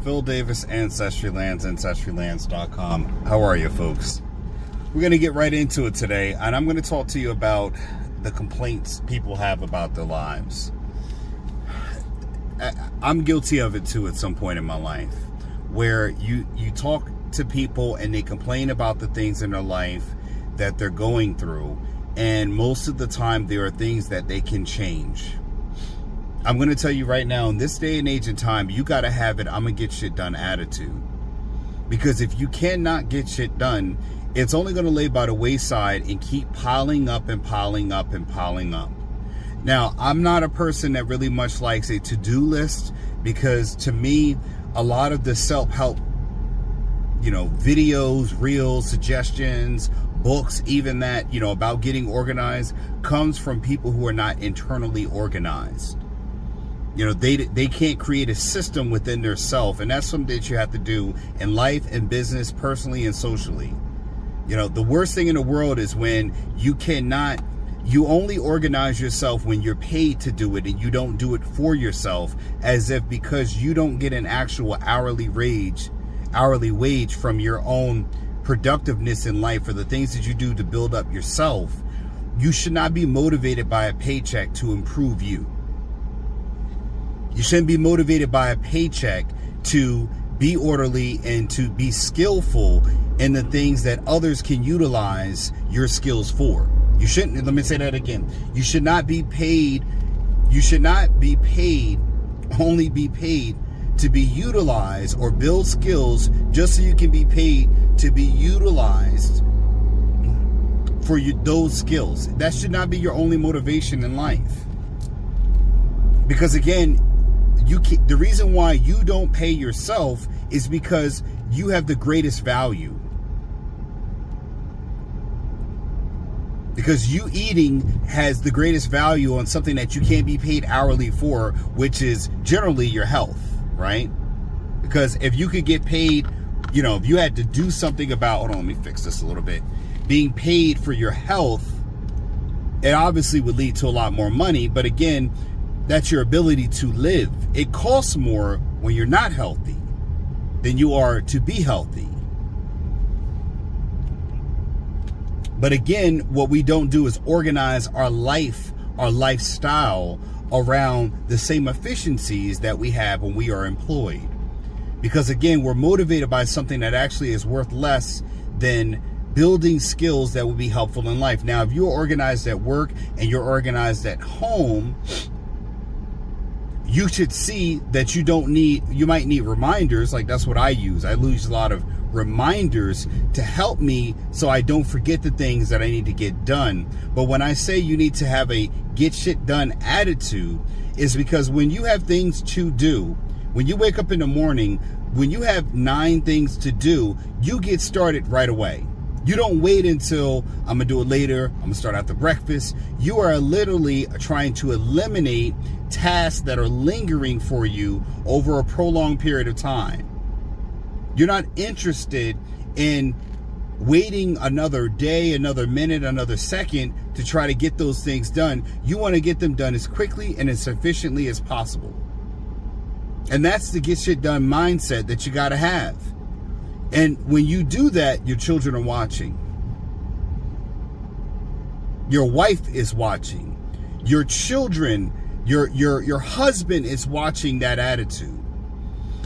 Phil Davis, Ancestry Lands, ancestrylands.com. How are you, folks? We're going to get right into it today, and I'm going to talk to you about the complaints people have about their lives. I'm guilty of it too at some point in my life, where you talk to people and they complain about the things in their life that they're going through, and most of the time there are things that they can change. I'm going to tell you right now, in this day and age and time, you got to have it I'm going to get shit done attitude. Because if you cannot get shit done, it's only going to lay by the wayside and keep piling up and piling up and piling up. Now, I'm not a person that really much likes a to-do list, because to me, a lot of the self-help, videos, reels, suggestions, books, even that, about getting organized, comes from people who are not internally organized. They can't create a system within their self, and that's something that you have to do in life and business, personally and socially. The worst thing in the world is when you only organize yourself when you're paid to do it, and you don't do it for yourself, as if because you don't get an actual hourly wage from your own productiveness in life for the things that you do to build up yourself, you should not be motivated by a paycheck to improve you. You shouldn't be motivated by a paycheck to be orderly and to be skillful in the things that others can utilize your skills for. You shouldn't, let me say that again. You should not be paid, only be paid to be utilized or build skills just so you can be paid to be utilized for those skills. That should not be your only motivation in life. Because again, the reason why you don't pay yourself is because you have the greatest value. Because you eating has the greatest value on something that you can't be paid hourly for, which is generally your health, right? Because if you could get paid, if you had to do something about, hold on, let me fix this a little bit, being paid for your health, it obviously would lead to a lot more money. But again, that's your ability to live. It costs more when you're not healthy than you are to be healthy. But again, what we don't do is organize our life, our lifestyle around the same efficiencies that we have when we are employed. Because again, we're motivated by something that actually is worth less than building skills that will be helpful in life. Now, if you're organized at work and you're organized at home, you should see that you might need reminders. Like, that's what I use. I use a lot of reminders to help me so I don't forget the things that I need to get done. But when I say you need to have a get shit done attitude, is because when you have things to do, when you wake up in the morning, when you have 9 things to do, you get started right away. You don't wait until I'm gonna do it later, I'm gonna start after breakfast. You are literally trying to eliminate tasks that are lingering for you over a prolonged period of time. You're not interested in waiting another day, another minute, another second to try to get those things done. You want to get them done as quickly and as efficiently as possible. And that's the get shit done mindset that you got to have. And when you do that, your children are watching. Your wife is watching. Your children, your husband is watching that attitude.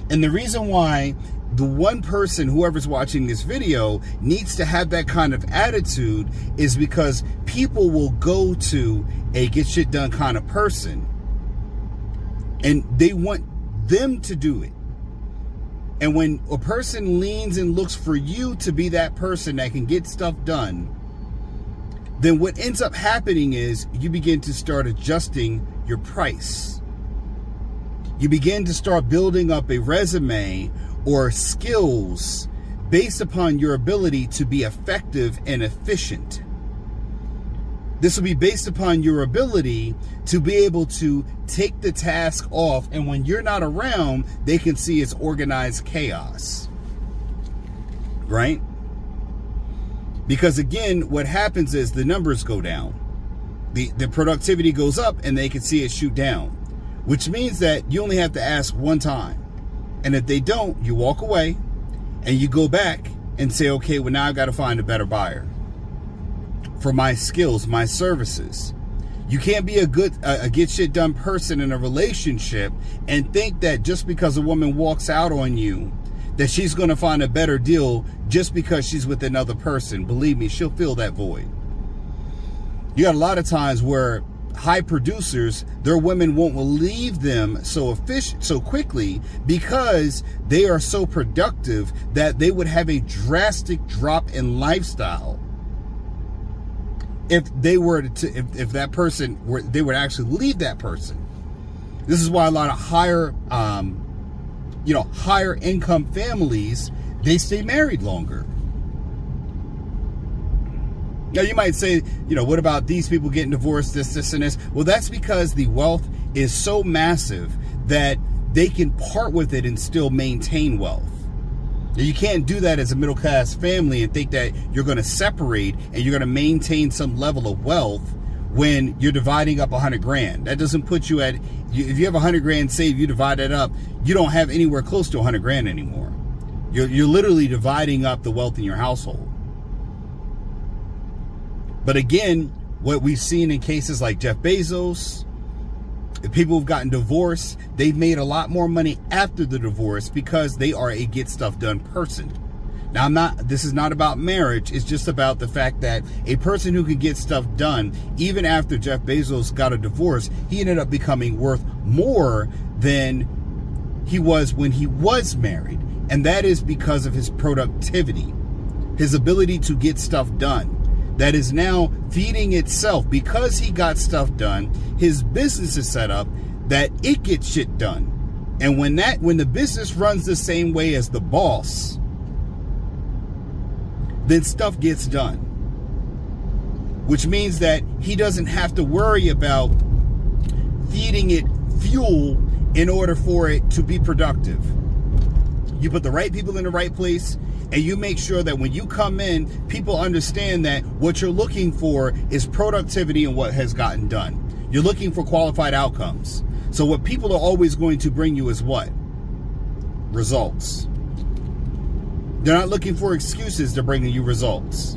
And the reason why the one person, whoever's watching this video, needs to have that kind of attitude is because people will go to a get shit done kind of person and they want them to do it. And when a person leans and looks for you to be that person that can get stuff done, then what ends up happening is you begin to start adjusting your price. You begin to start building up a resume or skills based upon your ability to be effective and efficient. This will be based upon your ability to be able to take the task off, and when you're not around, they can see it's organized chaos, right? Because again, what happens is the numbers go down. The productivity goes up and they can see it shoot down, which means that you only have to ask one time. And if they don't, you walk away and you go back and say, okay, well, now I got to find a better buyer for my skills, my services. You can't be a get shit done person in a relationship and think that just because a woman walks out on you, that she's going to find a better deal just because she's with another person. Believe me, she'll fill that void. You got a lot of times where high producers, their women won't leave them so quickly because they are so productive that they would have a drastic drop in lifestyle if they were to, if that person were, they would actually leave that person. This is why a lot of higher income families, they stay married longer. Now you might say, what about these people getting divorced, this, and this? Well, that's because the wealth is so massive that they can part with it and still maintain wealth. Now, you can't do that as a middle class family and think that you're going to separate and you're going to maintain some level of wealth when you're dividing up $100,000. That doesn't put you at, if you have $100,000 saved, you divide that up, you don't have anywhere close to $100,000 anymore. You're literally dividing up the wealth in your household. But again, what we've seen in cases like Jeff Bezos, people who've gotten divorced, they've made a lot more money after the divorce because they are a get stuff done person. Now, this is not about marriage. It's just about the fact that a person who can get stuff done, even after Jeff Bezos got a divorce, he ended up becoming worth more than he was when he was married. And that is because of his productivity, his ability to get stuff done. That is now feeding itself. Because he got stuff done, his business is set up that it gets shit done. And when the business runs the same way as the boss, then stuff gets done. Which means that he doesn't have to worry about feeding it fuel in order for it to be productive. You put the right people in the right place, and you make sure that when you come in, people understand that what you're looking for is productivity and what has gotten done. You're looking for qualified outcomes. So what people are always going to bring you is what? Results. They're not looking for excuses, they're bringing you results.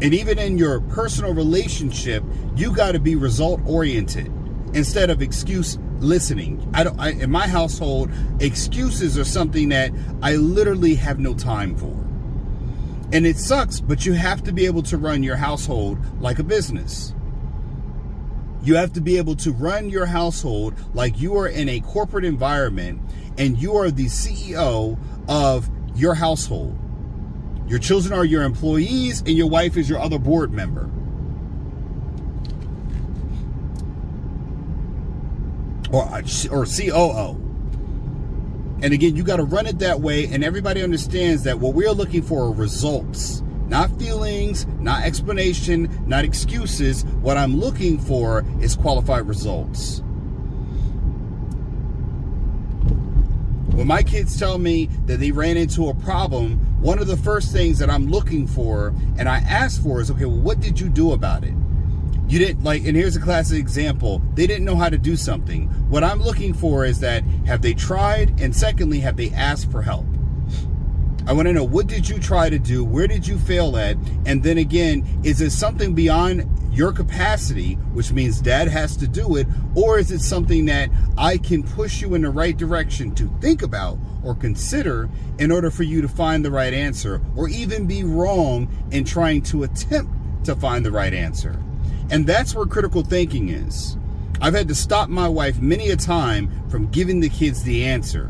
And even in your personal relationship, you got to be result oriented instead of excuse listening. In my household, excuses are something that I literally have no time for. And it sucks, but you have to be able to run your household like a business. You have to be able to run your household like you are in a corporate environment and you are the CEO of your household. Your children are your employees and your wife is your other board member. Or COO. And again, you got to run it that way, and everybody understands that what we're looking for are results, not feelings, not explanation, not excuses. What I'm looking for is qualified results. When my kids tell me that they ran into a problem, one of the first things that I'm looking for and I ask for is, okay, well, what did you do about it? You didn't and here's a classic example. They didn't know how to do something. What I'm looking for is that, have they tried? And secondly, have they asked for help? I want to know, what did you try to do? Where did you fail at? And then again, is it something beyond your capacity, which means dad has to do it? Or is it something that I can push you in the right direction to think about or consider in order for you to find the right answer, or even be wrong in trying to attempt to find the right answer? And that's where critical thinking is. I've had to stop my wife many a time from giving the kids the answer.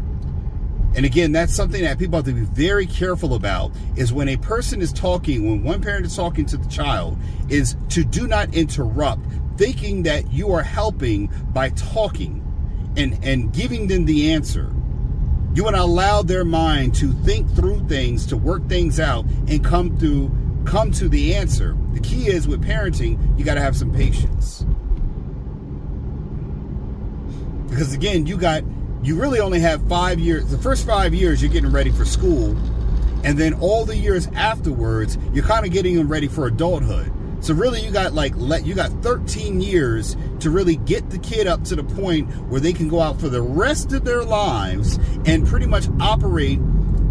And again, that's something that people have to be very careful about, is when a person is talking, when one parent is talking to the child, is to do not interrupt, thinking that you are helping by talking and giving them the answer. You want to allow their mind to think through things, to work things out, and come to the answer. The key is, with parenting, you got to have some patience. Because again, you really only have 5 years. The first 5 years, you're getting ready for school. And then all the years afterwards, you're kind of getting them ready for adulthood. So really you got 13 years to really get the kid up to the point where they can go out for the rest of their lives and pretty much operate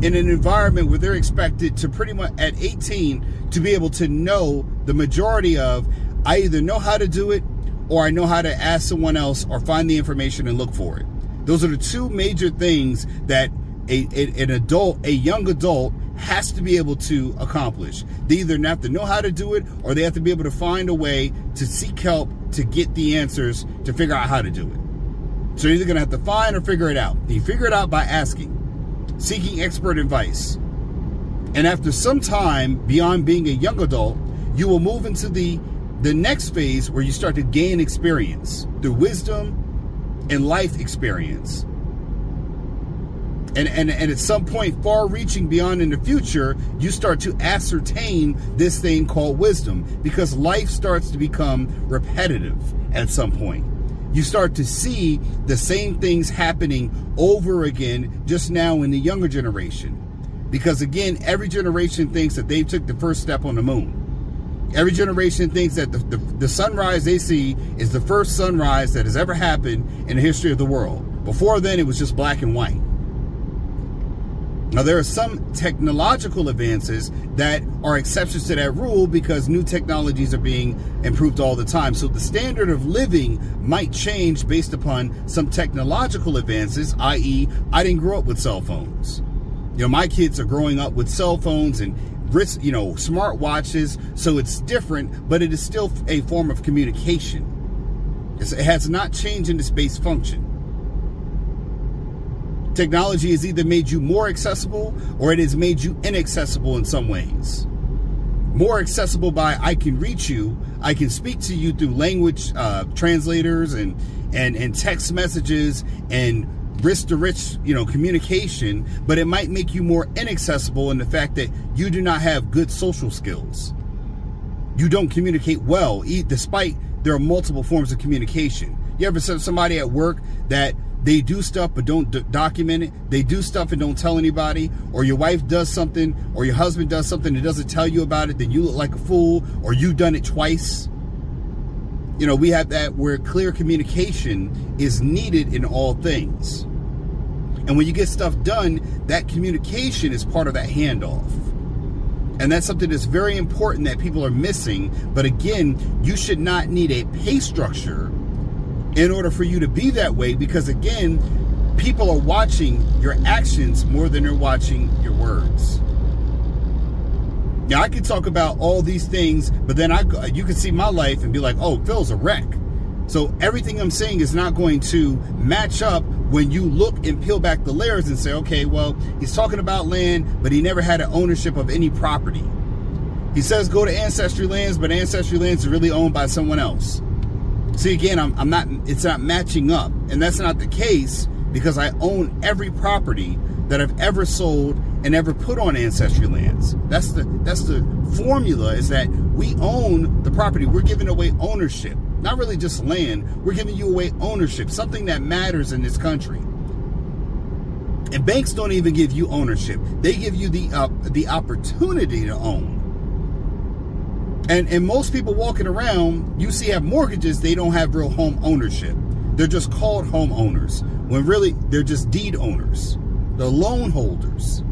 in an environment where they're expected to pretty much at 18 to be able to know the majority of, I either know how to do it or I know how to ask someone else or find the information and look for it. Those are the two major things that a young adult has to be able to accomplish. They either have to know how to do it or they have to be able to find a way to seek help to get the answers to figure out how to do it. So you're either going to have to find or figure it out. You figure it out by asking, seeking expert advice. And after some time beyond being a young adult, you will move into the next phase where you start to gain experience through wisdom and life experience. And at some point far reaching beyond in the future, you start to ascertain this thing called wisdom, because life starts to become repetitive at some point. You start to see the same things happening over again, just now in the younger generation. Because again, every generation thinks that they took the first step on the moon. Every generation thinks that the sunrise they see is the first sunrise that has ever happened in the history of the world. Before then, it was just black and white. Now, there are some technological advances that are exceptions to that rule because new technologies are being improved all the time. So the standard of living might change based upon some technological advances, i.e., I didn't grow up with cell phones. My kids are growing up with cell phones and smart watches, so it's different, but it is still a form of communication. It has not changed in its base function. Technology has either made you more accessible or it has made you inaccessible in some ways. More accessible by I can reach you, I can speak to you through language translators and text messages and wrist-to-wrist, communication, but it might make you more inaccessible in the fact that you do not have good social skills. You don't communicate well, despite there are multiple forms of communication. You ever see somebody at work that they do stuff but don't document it? They do stuff and don't tell anybody, or your wife does something, or your husband does something and doesn't tell you about it, then you look like a fool, or you've done it twice. We have that where clear communication is needed in all things. And when you get stuff done, that communication is part of that handoff. And that's something that's very important that people are missing. But again, you should not need a pay structure in order for you to be that way, because again, people are watching your actions more than they're watching your words. Now, I could talk about all these things, but then you can see my life and be like, oh, Phil's a wreck. So everything I'm saying is not going to match up when you look and peel back the layers and say, okay, well, he's talking about land, but he never had an ownership of any property. He says go to Ancestry lands, but Ancestry lands is really owned by someone else. See, again, it's not matching up. And that's not the case because I own every property that I've ever sold and ever put on Ancestry lands. That's the formula, is that we own the property. We're giving away ownership. Not really just land. We're giving you away ownership, something that matters in this country. And banks don't even give you ownership. They give you the opportunity to own. And most people walking around, you see, have mortgages. They don't have real home ownership. They're just called homeowners, when really they're just deed owners. They're loan holders.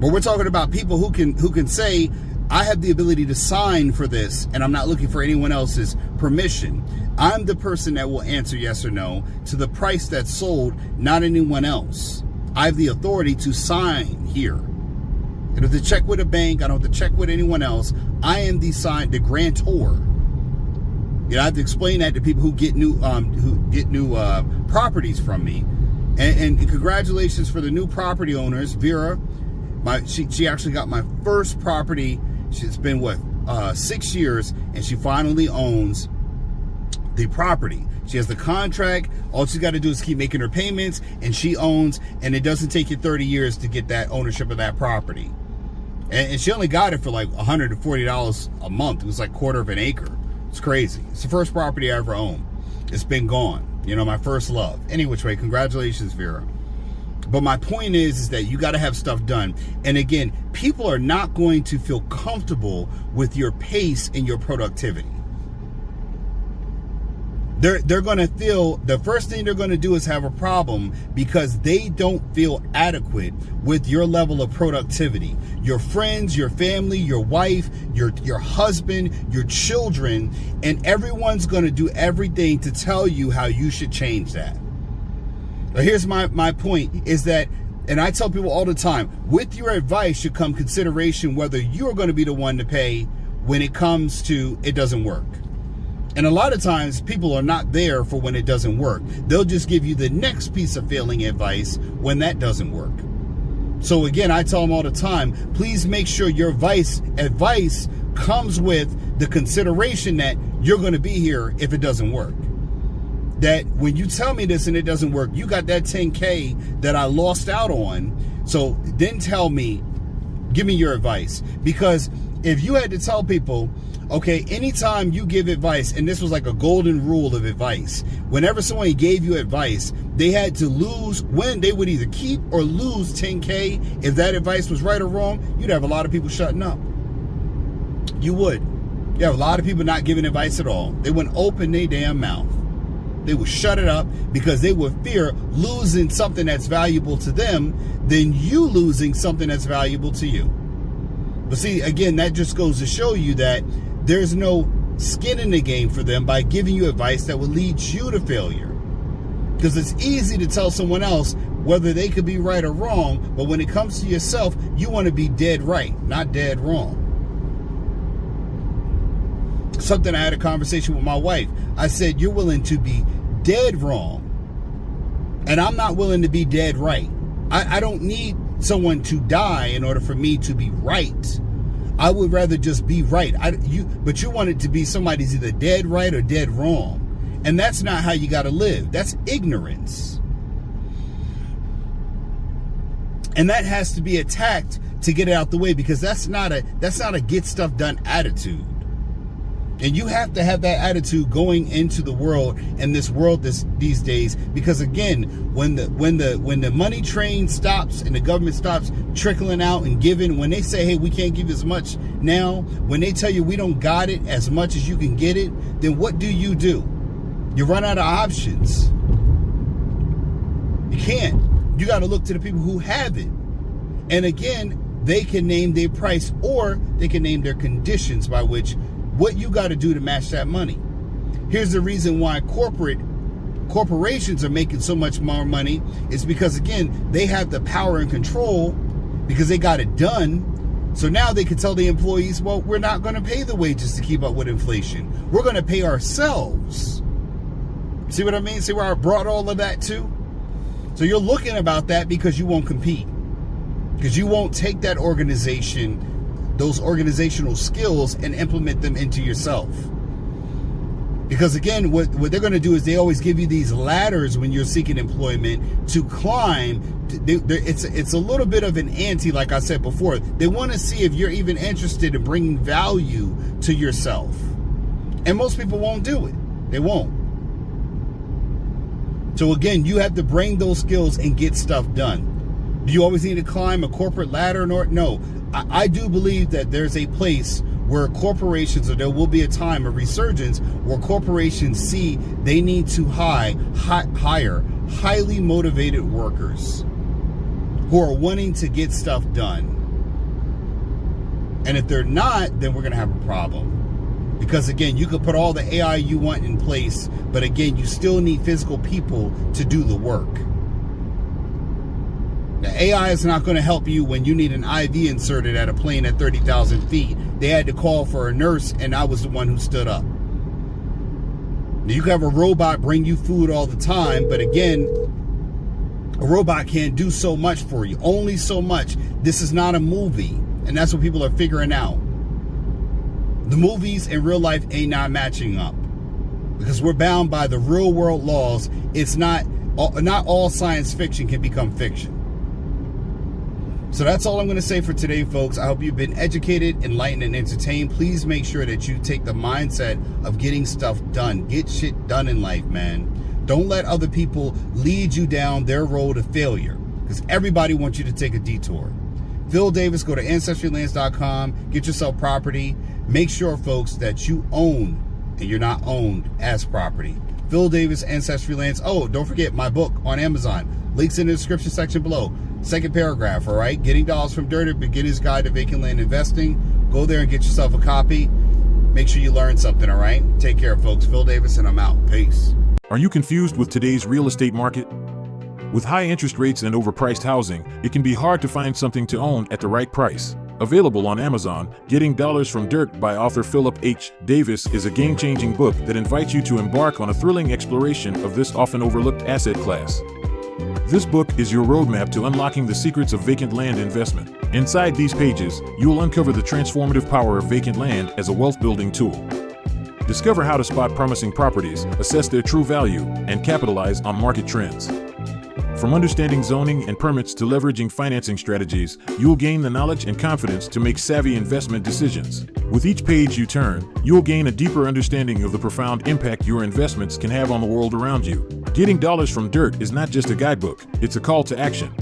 But we're talking about people who can say, I have the ability to sign for this, and I'm not looking for anyone else's permission. I'm the person that will answer yes or no to the price that's sold, not anyone else. I have the authority to sign here. I don't have to check with a bank. I don't have to check with anyone else. I am the grantor. I have to explain that to people who get new properties from me. And congratulations for the new property owners, Vera. She actually got my first property. It's been 6 years, and she finally owns the property. She has the contract. All she's got to do is keep making her payments, and she owns. And it doesn't take you 30 years to get that ownership of that property. And she only got it for like $140 a month. It was like quarter of an acre. It's crazy. It's the first property I ever owned. It's been gone. My first love. Any which way, congratulations, Vera. But my point is that you got to have stuff done. And again, people are not going to feel comfortable with your pace and your productivity. They're going to feel, the first thing they're going to do is have a problem because they don't feel adequate with your level of productivity. Your friends, your family, your wife, your husband, your children, and everyone's going to do everything to tell you how you should change that. But here's my point is that, and I tell people all the time, with your advice should come consideration whether you're going to be the one to pay when it comes to it doesn't work. And a lot of times people are not there for when it doesn't work. They'll just give you the next piece of failing advice when that doesn't work. So again, I tell them all the time, please make sure your advice comes with the consideration that you're going to be here if it doesn't work. That when you tell me this and it doesn't work, you got that 10K that I lost out on. So then tell me, give me your advice. Because if you had to tell people, okay, anytime you give advice, and this was like a golden rule of advice, whenever someone gave you advice, they had to lose, when they would either keep or lose 10K. If that advice was right or wrong, you'd have a lot of people shutting up. You would. You have a lot of people not giving advice at all. They wouldn't open their damn mouth. They would shut it up because they would fear losing something that's valuable to them than you losing something that's valuable to you. But see, again, that just goes to show you that there's no skin in the game for them by giving you advice that will lead you to failure. Because it's easy to tell someone else whether they could be right or wrong, but when it comes to yourself, you want to be dead right, not dead wrong. Something I had a conversation with my wife. I said, you're willing to be dead wrong, and I'm not willing to be dead right. I don't need someone to die in order for me to be right. I would rather just be right. But you want it to be somebody's either dead right or dead wrong. And that's not how you got to live. That's ignorance. And that has to be attacked to get it out the way, because that's not a get stuff done attitude. And you have to have that attitude going into the world and this world these days, because again, when the money train stops and the government stops trickling out and giving, when they say, hey, we can't give as much now, when they tell you we don't got it as much as you can get it, then what do? You run out of options. You can't. You got to look to the people who have it. And again, they can name their price, or they can name their conditions by which what you got to do to match that money. Here's the reason why corporations are making so much more money. It's because, again, they have the power and control because they got it done. So now they can tell the employees, well, we're not going to pay the wages to keep up with inflation. We're going to pay ourselves. See what I mean? See where I brought all of that to? So you're looking about that because you won't compete. Because you won't take that organization, those organizational skills, and implement them into yourself. Because again, what they're going to do is they always give you these ladders when you're seeking employment to climb. It's a little bit of an ante, like I said before. They want to see if you're even interested in bringing value to yourself. And most people won't do it. They won't. So again, you have to bring those skills and get stuff done. Do you always need to climb a corporate ladder? No. I do believe that there's a place where corporations, or there will be a time of resurgence where corporations see they need to hire highly motivated workers who are wanting to get stuff done. And if they're not, then we're going to have a problem. Because again, you could put all the AI you want in place, but again, you still need physical people to do the work. The AI is not going to help you when you need an IV inserted at a plane at 30,000 feet. They had to call for a nurse, and I was the one who stood up. Now, you can have a robot bring you food all the time, but again, a robot can't do so much for you. Only so much. This is not a movie, and that's what people are figuring out. The movies in real life ain't not matching up, because we're bound by the real world laws. It's not all science fiction can become fiction. So that's all I'm going to say for today, folks. I hope you've been educated, enlightened, and entertained. Please make sure that you take the mindset of getting stuff done. Get shit done in life, man. Don't let other people lead you down their road to failure. because everybody wants you to take a detour. Phil Davis, go to ancestrylands.com, get yourself property. Make sure, folks, that you own and you're not owned as property. Phil Davis, Ancestry Lands. Oh, don't forget my book on Amazon. Links in the description section below. Second paragraph, all right? Getting Dollars from Dirt, a beginner's guide to vacant land investing. Go there and get yourself a copy. Make sure you learn something, all right? Take care, folks. Phil Davis, and I'm out. Peace. Are you confused with today's real estate market? With high interest rates and overpriced housing, it can be hard to find something to own at the right price. Available on Amazon, Getting Dollars from Dirt by author Phillip H. Davis is a game-changing book that invites you to embark on a thrilling exploration of this often overlooked asset class. This book is your roadmap to unlocking the secrets of vacant land investment. Inside these pages, you will uncover the transformative power of vacant land as a wealth-building tool. Discover how to spot promising properties, assess their true value, and capitalize on market trends. From understanding zoning and permits to leveraging financing strategies, you'll gain the knowledge and confidence to make savvy investment decisions. With each page you turn, you'll gain a deeper understanding of the profound impact your investments can have on the world around you. Getting Dollars from Dirt is not just a guidebook, it's a call to action.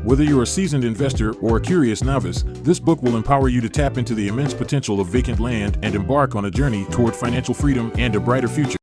Whether you're a seasoned investor or a curious novice, this book will empower you to tap into the immense potential of vacant land and embark on a journey toward financial freedom and a brighter future.